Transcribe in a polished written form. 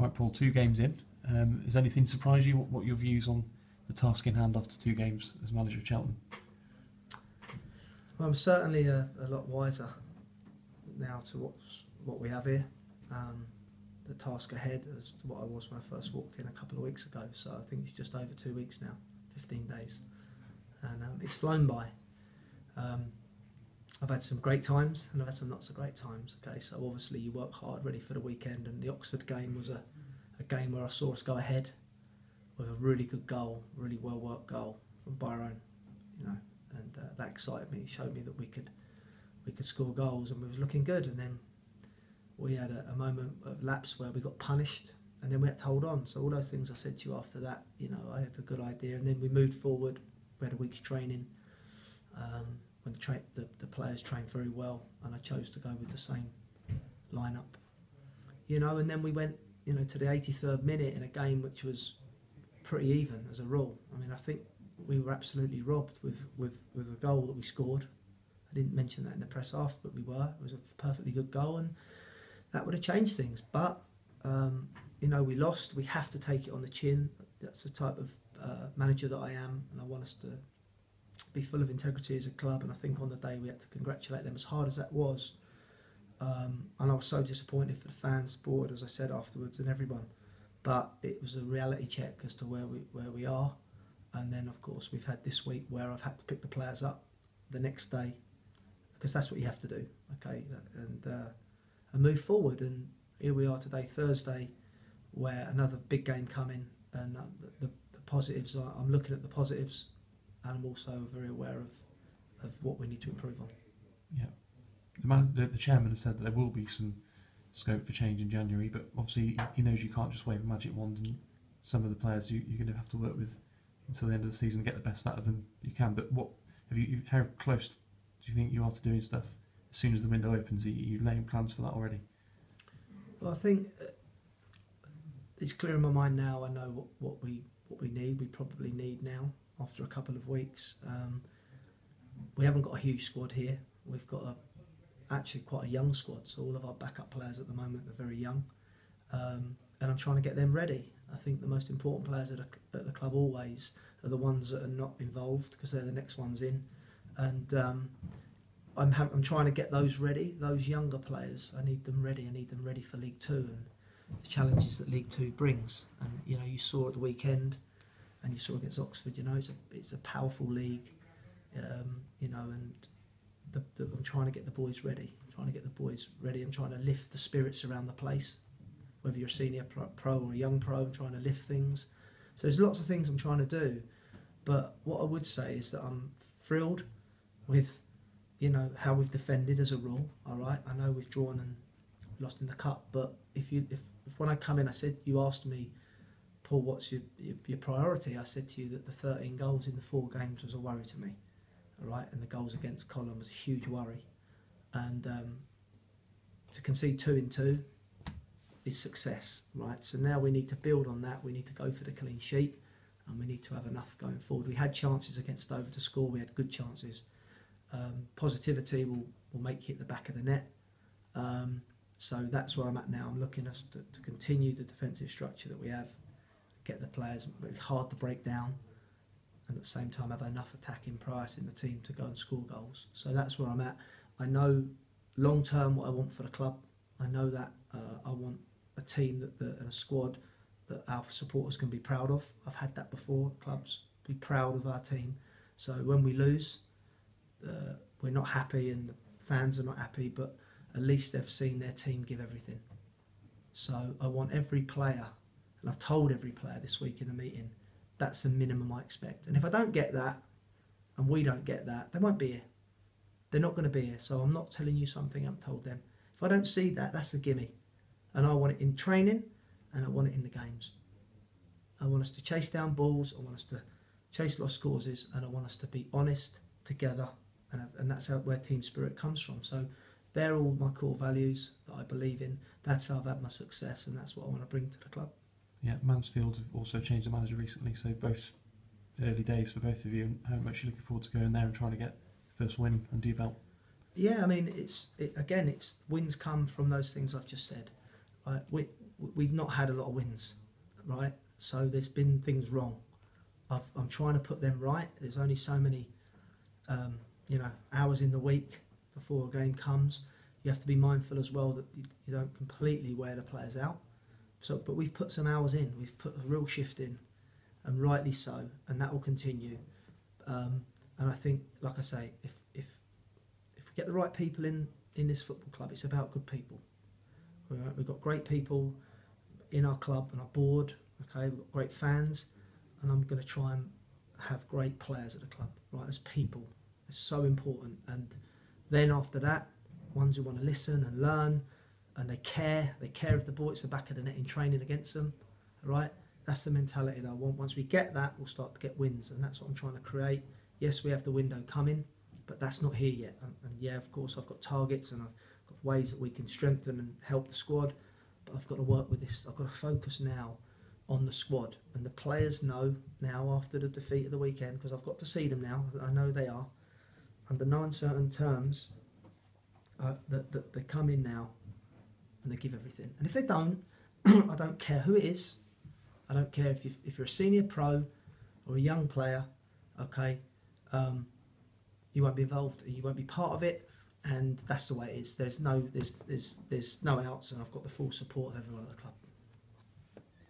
Right, Paul, 2 games in. Has anything surprised you? What are your views on the task in hand after 2 games as manager of Cheltenham? Well, I'm certainly a lot wiser now to what we have here. The task ahead as to what I was when I first walked in a couple of weeks ago. So I think it's just over 2 weeks now, 15 days. And it's flown by. I've had some great times and I've had some not so great times. Okay, so obviously you work hard, ready for the weekend, and the Oxford game was a game where I saw us go ahead with a really good goal, really well worked goal from Byron, and that excited me. It showed me that we could score goals and we was looking good. And then we had a moment of lapse where we got punished, and then we had to hold on. So all those things I said to you after that, I had a good idea, and then we moved forward. We had a week's training. When the players trained very well, and I chose to go with the same lineup, and then we went, to the 83rd minute in a game which was pretty even as a rule. I mean, I think we were absolutely robbed with the goal that we scored. I didn't mention that in the press after, but we were. It was a perfectly good goal, and that would have changed things. But we lost. We have to take it on the chin. That's the type of manager that I am, and I want us to be full of integrity as a club. And I think on the day we had to congratulate them, as hard as that was, and I was so disappointed for the fans, board, as I said afterwards, and everyone. But it was a reality check as to where we are. And then of course we've had this week where I've had to pick the players up the next day, because that's what you have to do, okay, and move forward. And here we are today, Thursday, where another big game coming, and the positives are, I'm looking at the positives, and I'm also very aware of what we need to improve on. Yeah, the chairman has said that there will be some scope for change in January, but obviously he knows you can't just wave a magic wand, and some of the players you're going to have to work with until the end of the season to get the best out of them you can. But how close do you think you are to doing stuff as soon as the window opens? Are you laying plans for that already? Well, I think it's clear in my mind now. I know what we need. We probably need now after a couple of weeks. We haven't got a huge squad here. We've got actually quite a young squad, so all of our backup players at the moment are very young, and I'm trying to get them ready. I think the most important players at the club always are the ones that are not involved, because they're the next ones in, and I'm trying to get those ready. Those younger players, I need them ready. I need them ready for League Two and the challenges that League Two brings. And you saw at the weekend, and you saw against Oxford. It's a powerful league, and I'm trying to get the boys ready. I'm trying to lift the spirits around the place, whether you're a senior pro or a young pro. I'm trying to lift things. So there's lots of things I'm trying to do. But what I would say is that I'm thrilled with, how we've defended as a rule. All right, I know we've drawn and lost in the cup, but if when I come in, you asked me, Paul, what's your priority? I said to you that the 13 goals in the 4 games was a worry to me. All right, and the goals against Cheltenham was a huge worry, and to concede 2 in 2 is success, right? So now we need to build on that. We need to go for the clean sheet, and we need to have enough going forward. We had chances against Dover to score. We had good chances. Positivity will make you hit the back of the net. So that's where I'm at now. I'm looking to continue the defensive structure that we have, get the players hard to break down, and at the same time have enough attacking price in the team to go and score goals. So that's where I'm at. I know long term what I want for the club. I know that I want a team and a squad that our supporters can be proud of. I've had that before. Clubs be proud of our team. So when we lose, we're not happy and the fans are not happy, but at least they've seen their team give everything. So I want every player, and I've told every player this week in a meeting, that's the minimum I expect. And if I don't get that, and we don't get that, they won't be here. They're not going to be here. So I'm not telling you something I haven't told them. If I don't see that, that's a gimme. And I want it in training, and I want it in the games. I want us to chase down balls, I want us to chase lost causes, and I want us to be honest together, and that's where team spirit comes from. So they're all my core values that I believe in. That's how I've had my success, and that's what I want to bring to the club. Yeah, Mansfield have also changed the manager recently, so both early days for both of you, and how much you're looking forward to going there and trying to get the first win under your belt. Yeah, I mean, it's wins come from those things I've just said. we've not had a lot of wins, right? So there's been things wrong. I'm trying to put them right. There's only so many, hours in the week before a game comes. You have to be mindful as well that you don't completely wear the players out. So, but we've put some hours in. We've put a real shift in, and rightly so, and that will continue. And I think, like I say, if we get the right people in this football club, it's about good people. Right? We've got great people in our club and our board. Okay, we've got great fans, and I'm going to try and have great players at the club. Right, as people, it's so important. And then after that, ones who want to listen and learn, and they care if the ball hits the back of the net in training against them. Right, that's the mentality that I want. Once we get that, we'll start to get wins, and that's what I'm trying to create. Yes, we have the window coming, but that's not here yet. And yeah, of course, I've got targets and I've got ways that we can strengthen and help the squad, but I've got to work with this. I've got to focus now on the squad, and the players know now after the defeat of the weekend, because I've got to see them now. I know they are under no uncertain terms that they come in now and they give everything. And if they don't, I don't care who it is. I don't care if you're a senior pro or a young player. Okay. You won't be involved, you won't be part of it, and that's the way it is. There's no outs, and I've got the full support of everyone at the club.